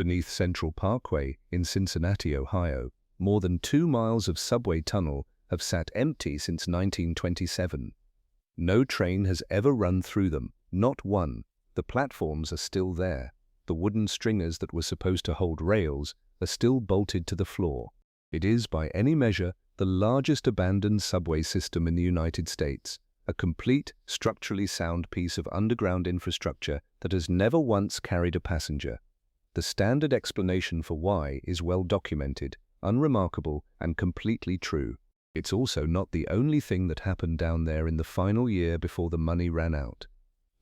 Beneath Central Parkway in Cincinnati, Ohio, more than 2 miles of subway tunnel have sat empty since 1927. No train has ever run through them, not one. The platforms are still there. The wooden stringers that were supposed to hold rails are still bolted to the floor. It is, by any measure, the largest abandoned subway system in the United States, a complete, structurally sound piece of underground infrastructure that has never once carried a passenger. The standard explanation for why is well documented, unremarkable, and completely true. It's also not the only thing that happened down there in the final year before the money ran out.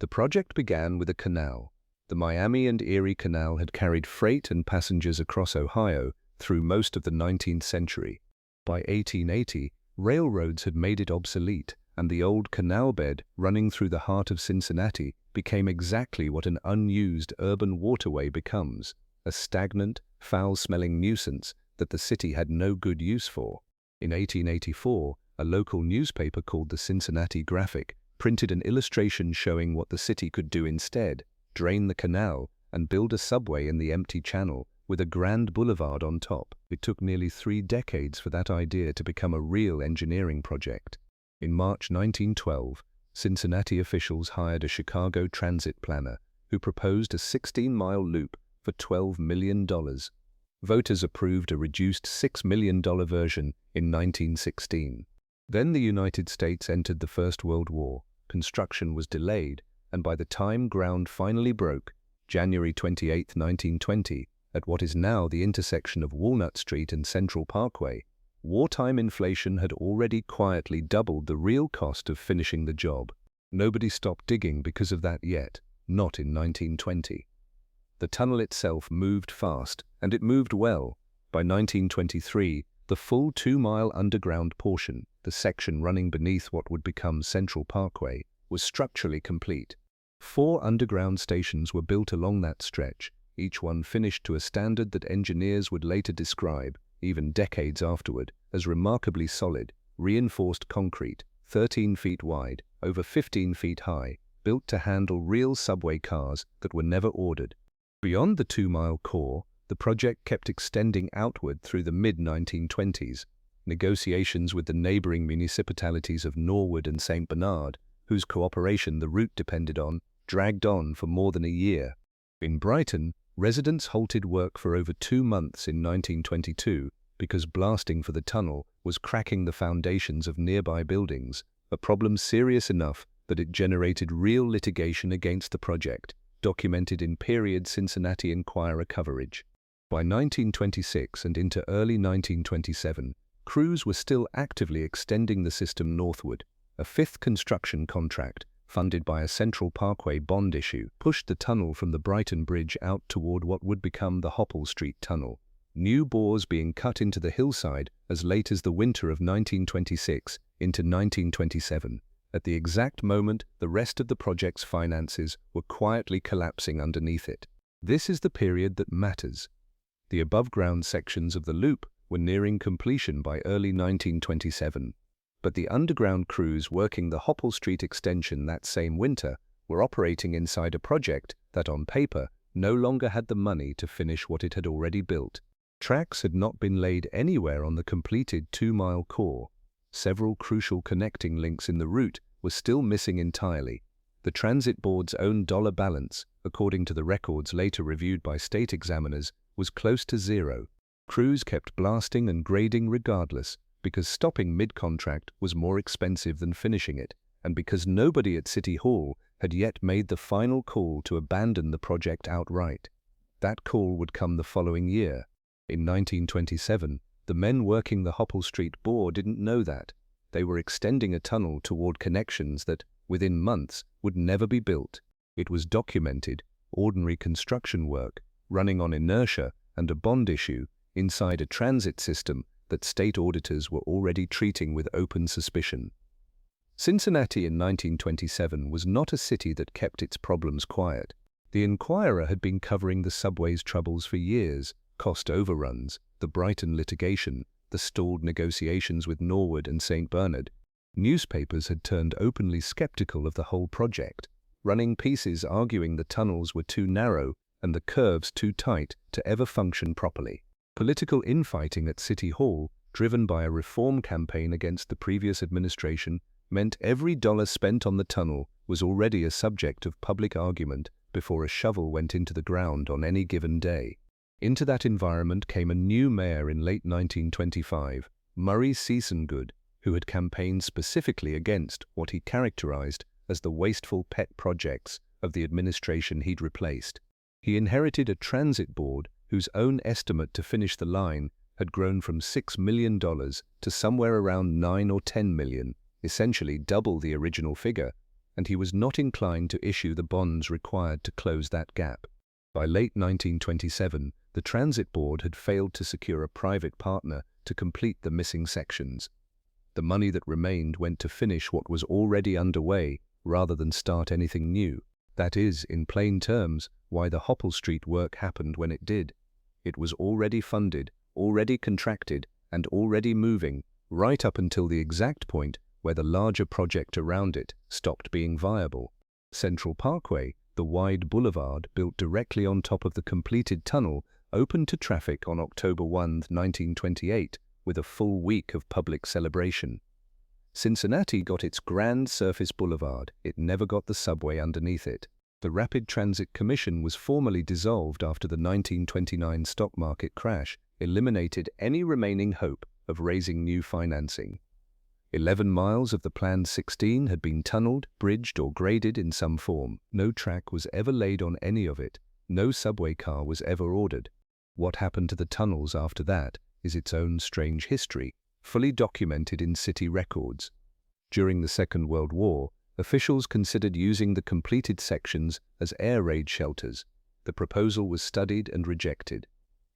The project began with a canal. The Miami and Erie Canal had carried freight and passengers across Ohio through most of the 19th century. By 1880, railroads had made it obsolete, and the old canal bed running through the heart of Cincinnati became exactly what an unused urban waterway becomes, a stagnant, foul-smelling nuisance that the city had no good use for. In 1884, a local newspaper called the Cincinnati Graphic printed an illustration showing what the city could do instead: drain the canal and build a subway in the empty channel with a grand boulevard on top. It took nearly 3 decades for that idea to become a real engineering project. In March 1912, Cincinnati officials hired a Chicago transit planner who proposed a 16-mile loop for $12 million. Voters approved a reduced $6 million version in 1916. Then the United States entered the First World War. Construction was delayed, and by the time ground finally broke, January 28, 1920, at what is now the intersection of Walnut Street and Central Parkway, wartime inflation had already quietly doubled the real cost of finishing the job. Nobody stopped digging because of that yet, not in 1920. The tunnel itself moved fast, and it moved well. By 1923, the full 2-mile underground portion, the section running beneath what would become Central Parkway, was structurally complete. 4 underground stations were built along that stretch, each one finished to a standard that engineers would later describe, even decades afterward, as remarkably solid, reinforced concrete, 13 feet wide, over 15 feet high, built to handle real subway cars that were never ordered. Beyond the 2-mile core, the project kept extending outward through the mid-1920s. Negotiations with the neighboring municipalities of Norwood and St. Bernard, whose cooperation the route depended on, dragged on for more than a year. In Brighton, residents halted work for over 2 months in 1922 because blasting for the tunnel was cracking the foundations of nearby buildings, a problem serious enough that it generated real litigation against the project, documented in period Cincinnati Enquirer coverage. By 1926 and into early 1927, crews were still actively extending the system northward. A 5th construction contract, funded by a Central Parkway bond issue, pushed the tunnel from the Brighton Bridge out toward what would become the Hopple Street Tunnel. New bores being cut into the hillside as late as the winter of 1926 into 1927. At the exact moment the rest of the project's finances were quietly collapsing underneath it. This is the period that matters. The above-ground sections of the loop were nearing completion by early 1927, but the underground crews working the Hopple Street extension that same winter were operating inside a project that, on paper, no longer had the money to finish what it had already built. Tracks had not been laid anywhere on the completed 2-mile core. Several crucial connecting links in the route were still missing entirely. The transit board's own dollar balance, according to the records later reviewed by state examiners, was close to zero. Crews kept blasting and grading regardless, because stopping mid-contract was more expensive than finishing it, and because nobody at City Hall had yet made the final call to abandon the project outright. That call would come the following year. In 1927, the men working the Hopple Street bore didn't know that. They were extending a tunnel toward connections that, within months, would never be built. It was documented, ordinary construction work, running on inertia and a bond issue, inside a transit system that state auditors were already treating with open suspicion. Cincinnati in 1927 was not a city that kept its problems quiet. The Enquirer had been covering the subway's troubles for years: cost overruns, the Brighton litigation, the stalled negotiations with Norwood and St. Bernard. Newspapers had turned openly skeptical of the whole project, running pieces arguing the tunnels were too narrow and the curves too tight to ever function properly. Political infighting at City Hall, driven by a reform campaign against the previous administration, meant every dollar spent on the tunnel was already a subject of public argument before a shovel went into the ground on any given day. Into that environment came a new mayor in late 1925, Murray Seasongood, who had campaigned specifically against what he characterized as the wasteful pet projects of the administration he'd replaced. He inherited a transit board whose own estimate to finish the line had grown from $6 million to somewhere around $9 or $10 million, essentially double the original figure, and he was not inclined to issue the bonds required to close that gap. By late 1927, the transit board had failed to secure a private partner to complete the missing sections. The money that remained went to finish what was already underway rather than start anything new. That is, in plain terms, why the Hoppel Street work happened when it did. It was already funded, already contracted, and already moving, right up until the exact point where the larger project around it stopped being viable. Central Parkway, the wide boulevard built directly on top of the completed tunnel, opened to traffic on October 1, 1928, with a full week of public celebration. Cincinnati got its grand surface boulevard. It never got the subway underneath it. The Rapid Transit Commission was formally dissolved after the 1929 stock market crash eliminated any remaining hope of raising new financing. 11 miles of the planned 16 had been tunneled, bridged, or graded in some form. No track was ever laid on any of it. No subway car was ever ordered. What happened to the tunnels after that is its own strange history, fully documented in city records. During the Second World War, officials considered using the completed sections as air raid shelters. The proposal was studied and rejected.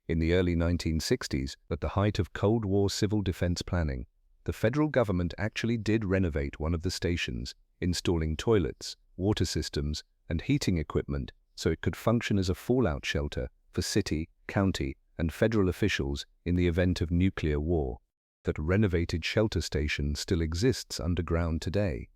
In the early 1960s, at the height of Cold War civil defense planning, the federal government actually did renovate one of the stations, installing toilets, water systems, and heating equipment so it could function as a fallout shelter for city, county, and federal officials in the event of nuclear war. That renovated shelter station still exists underground today.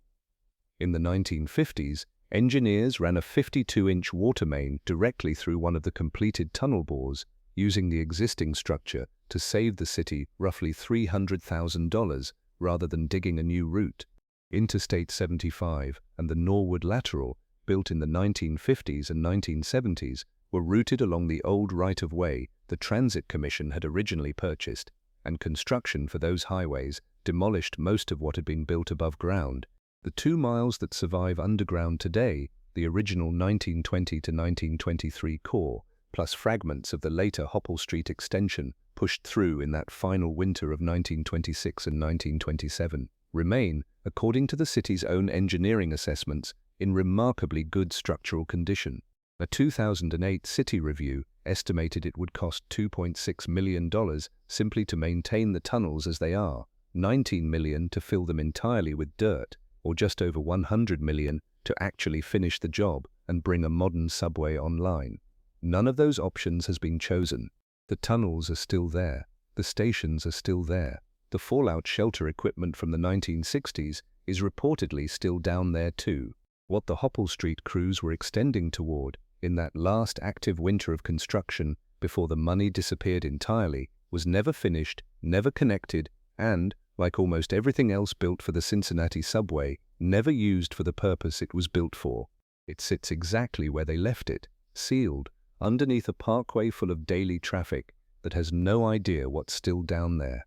In the 1950s, engineers ran a 52-inch water main directly through one of the completed tunnel bores, using the existing structure to save the city roughly $300,000 rather than digging a new route. Interstate 75 and the Norwood Lateral, built in the 1950s and 1970s, were routed along the old right-of-way the Transit Commission had originally purchased, and construction for those highways demolished most of what had been built above ground. The 2 miles that survive underground today, the original 1920 to 1923 core, plus fragments of the later Hoppel Street extension pushed through in that final winter of 1926 and 1927, remain, according to the city's own engineering assessments, in remarkably good structural condition. A 2008 city review estimated it would cost $2.6 million simply to maintain the tunnels as they are, $19 million to fill them entirely with dirt, or just over $100 million to actually finish the job and bring a modern subway online. None of those options has been chosen. The tunnels are still there. The stations are still there. The fallout shelter equipment from the 1960s is reportedly still down there too. What the Hoppel Street crews were extending toward in that last active winter of construction before the money disappeared entirely was never finished, never connected, and, like almost everything else built for the Cincinnati subway, never used for the purpose it was built for. It sits exactly where they left it, sealed, underneath a parkway full of daily traffic that has no idea what's still down there.